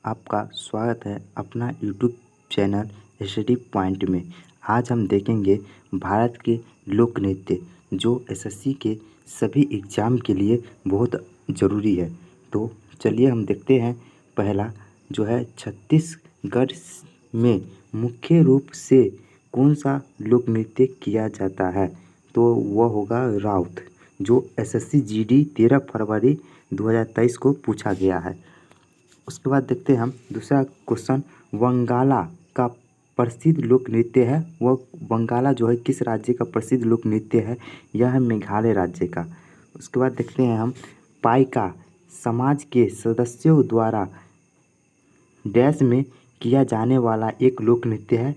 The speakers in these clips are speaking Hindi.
आपका स्वागत है अपना यूट्यूब चैनल स्टडी पॉइंट में। आज हम देखेंगे भारत के लोक नृत्य जो एसएससी के सभी एग्ज़ाम के लिए बहुत ज़रूरी है। तो चलिए हम देखते हैं। पहला जो है छत्तीसगढ़ में मुख्य रूप से कौन सा लोक नृत्य किया जाता है, तो वह होगा राउत, जो एसएससी जीडी 13 फरवरी 2023 को पूछा गया है। उसके बाद देखते हैं हम दूसरा क्वेश्चन। वंगाला का प्रसिद्ध लोक नृत्य है, वह वंगाला जो है किस राज्य का प्रसिद्ध लोक नृत्य है, यह है मेघालय राज्य का। उसके बाद देखते हैं हम पाइका समाज के सदस्यों द्वारा डैश में किया जाने वाला एक लोक नृत्य है,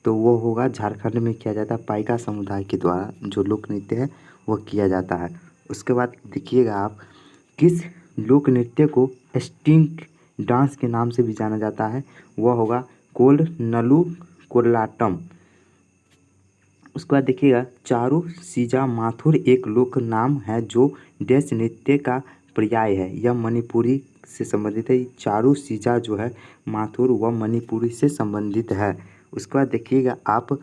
तो वो होगा झारखंड में किया जाता है। पाइका समुदाय के द्वारा जो लोक नृत्य है वह किया जाता है। उसके बाद देखिएगा आप, किस लोक नृत्य को स्टिंग डांस के नाम से भी जाना जाता है, वह होगा कोलनलु कोलाटम। उसके बाद देखिएगा चारू सीजा माथुर एक लोक नाम है जो डैश नृत्य का पर्याय है, यह मणिपुरी से संबंधित है। चारू सीजा जो है माथुर वह मणिपुरी से संबंधित है। उसके बाद देखिएगा आप,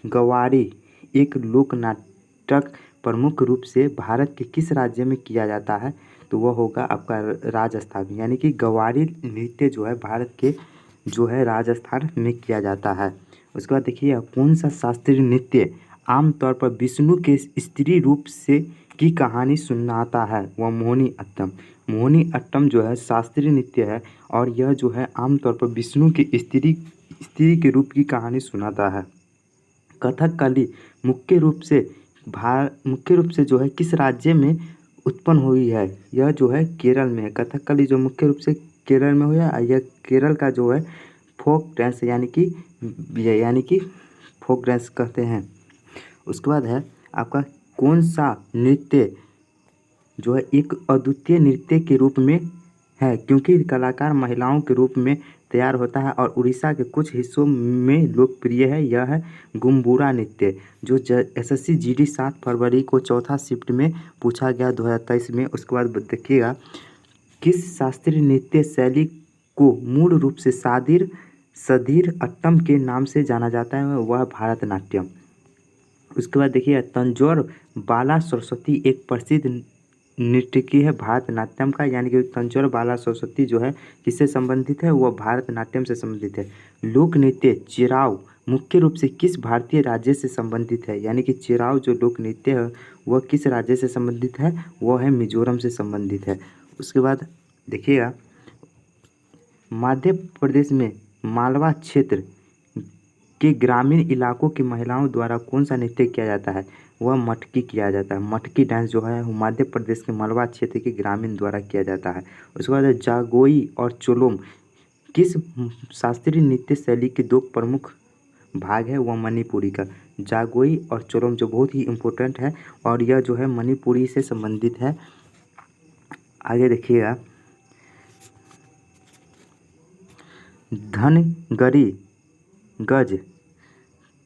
गवारी एक लोक नाटक प्रमुख रूप से भारत के किस राज्य में किया जाता है, तो वह होगा आपका राजस्थान। यानी कि गवारी नृत्य जो है भारत के जो है राजस्थान में किया जाता है। उसके बाद देखिए कौन सा शास्त्रीय नृत्य आमतौर पर विष्णु के स्त्री रूप से की कहानी सुनाता है, वह मोहिनी अट्टम। मोहिनी अट्टम जो है शास्त्रीय नृत्य है और यह जो है आमतौर पर विष्णु की स्त्री के रूप की कहानी सुनाता है। कथकली मुख्य रूप से जो है किस राज्य में उत्पन्न हुई है, यह जो है केरल में है। कथकली जो मुख्य रूप से केरल में हुआ है, यह केरल का जो है फोक डांस यानी कि फोक डांस कहते हैं। उसके बाद है आपका कौन सा नृत्य जो है एक अद्वितीय नृत्य के रूप में है, क्योंकि कलाकार महिलाओं के रूप में तैयार होता है और उड़ीसा के कुछ हिस्सों में लोकप्रिय है, यह है गुम्बुरा नृत्य, जो एसएससी जीडी 7 फरवरी को चौथा शिफ्ट में पूछा गया 2023 में। उसके बाद देखिएगा, किस शास्त्रीय नृत्य शैली को मूल रूप से सधीर अट्टम के नाम से जाना जाता है, वह भारतनाट्यम। उसके बाद देखिए तंजौर बाला सरस्वती एक प्रसिद्ध नृत्यकी है भारतनाट्यम का, यानी कि तंजौर बाला सरस्वती जो है किससे संबंधित है, वह भारतनाट्यम से संबंधित है। लोक नृत्य चिराव मुख्य रूप से किस भारतीय राज्य से संबंधित है, यानी कि चिराव जो लोक नृत्य है वह किस राज्य से संबंधित है, वह है मिजोरम से संबंधित है। उसके बाद देखिएगा, मध्य प्रदेश में मालवा क्षेत्र के ग्रामीण इलाकों की महिलाओं द्वारा कौन सा नृत्य किया जाता है, वह मटकी किया जाता है। मटकी डांस जो है मध्य प्रदेश के मालवा क्षेत्र के ग्रामीण द्वारा किया जाता है। उसके बाद जागोई और चोलोम किस शास्त्रीय नृत्य शैली के दो प्रमुख भाग है, वह मणिपुरी का। जागोई और चोलोम जो बहुत ही इम्पोर्टेंट है और यह जो है मणिपुरी से संबंधित है। आगे देखिएगा, धनगरी गज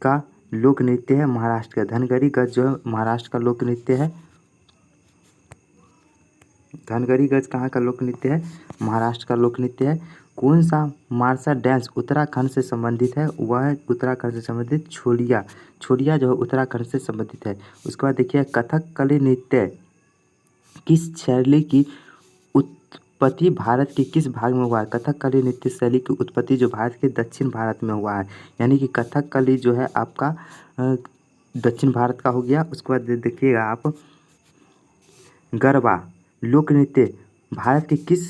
का लोक नृत्य है महाराष्ट्र का। धनगरी गज जो है महाराष्ट्र का लोक नृत्य है। धनगरी गज कहाँ का लोक नृत्य है, महाराष्ट्र का लोक नृत्य है। कौन सा मार्शल डांस उत्तराखंड से संबंधित है, वह है उत्तराखंड से संबंधित छोलिया जो है उत्तराखंड से संबंधित है। उसके बाद देखिए कथकली नृत्य किस शैली की उत्पत्ति भारत के किस भाग में हुआ है। कथकली नृत्य शैली की उत्पत्ति जो भारत के दक्षिण भारत में हुआ है, यानी कि कथकली जो है आपका दक्षिण भारत का हो गया। उसके बाद देखिएगा आप, गरबा लोक नृत्य भारत के किस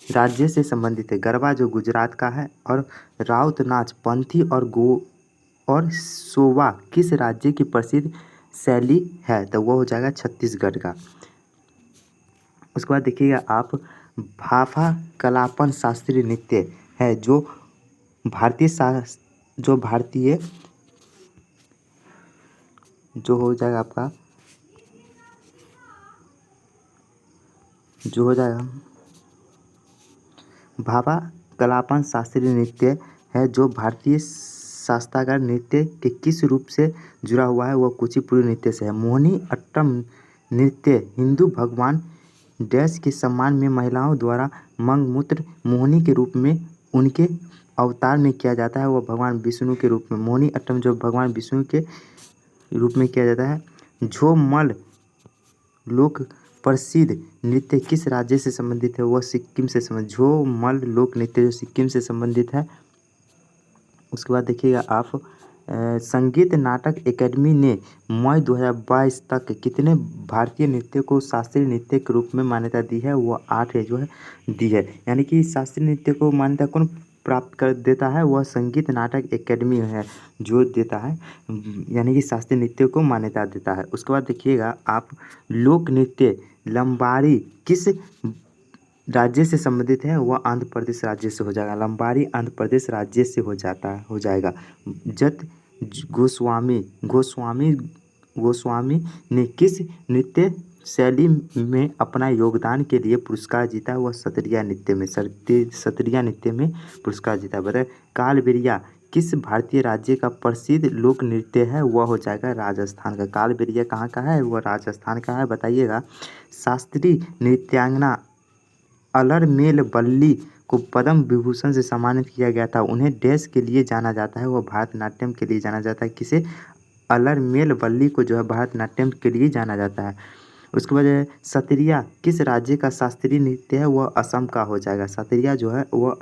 राज्य से संबंधित है। गरबा जो गुजरात का है और राउत नाच पंथी और सोवा किस राज्य की प्रसिद्ध शैली है, तो वो हो जाएगा छत्तीसगढ़ का। उसके बाद देखिएगा आप, भाफा कलापन शास्त्रीय नृत्य है जो भारतीय जो हो जाएगा आपका जो हो जाएगा भाभा कलापन शास्त्रीय नृत्य है जो भारतीय शास्त्रागार नृत्य के किस रूप से जुड़ा हुआ है, वह कुचिपुड़ी नृत्य से है। मोहिनी अट्टम नृत्य हिंदू भगवान डैश के सम्मान में महिलाओं द्वारा मंगमूत्र मोहिनी के रूप में उनके अवतार में किया जाता है। वह भगवान विष्णु के रूप में मोहिनी अट्टम जो भगवान विष्णु के रूप में किया जाता है। झोमल लोक प्रसिद्ध नृत्य किस राज्य से संबंधित है? वह सिक्किम से संबंधित। झोमल लोक नृत्य जो सिक्किम से संबंधित है। उसके बाद देखिएगा आप संगीत नाटक एकेडमी ने मई 2022 तक कितने भारतीय नृत्य को शास्त्रीय नृत्य के रूप में मान्यता दी है? वो 8 जो है दी है। यानी कि शास्त्रीय नृत्य को मान्यता कौन प्राप्त कर देता है? वह संगीत नाटक एकेडमी है जो देता है, यानी कि शास्त्रीय नृत्य को मान्यता देता है। उसके बाद देखिएगा आप लोक नृत्य लंबाड़ी किस राज्य से संबंधित है? वह आंध्र प्रदेश राज्य से हो जाएगा। लंबाड़ी आंध्र प्रदेश राज्य से हो जाएगा। जत गोस्वामी ने किस नृत्य शैली में अपना योगदान के लिए पुरस्कार जीता? वह सत्रिया नृत्य में पुरस्कार जीता। बताए कालबेलिया किस भारतीय राज्य का प्रसिद्ध लोक नृत्य है? वह हो जाएगा राजस्थान का। कालबेलिया कहाँ का है? वह राजस्थान का है। बताइएगा शास्त्रीय नृत्यांगना अलरमेल वल्ली को पद्म विभूषण से सम्मानित किया गया था। उन्हें डैश के लिए जाना जाता है? वह भरतनाट्यम के लिए जाना जाता है। किसे? अलरमेल वल्ली को जो है भरतनाट्यम के लिए जाना जाता है। उसके बाद सत्रिया किस राज्य का शास्त्रीय नृत्य है? वह असम का हो जाएगा। सत्रिया जो है वह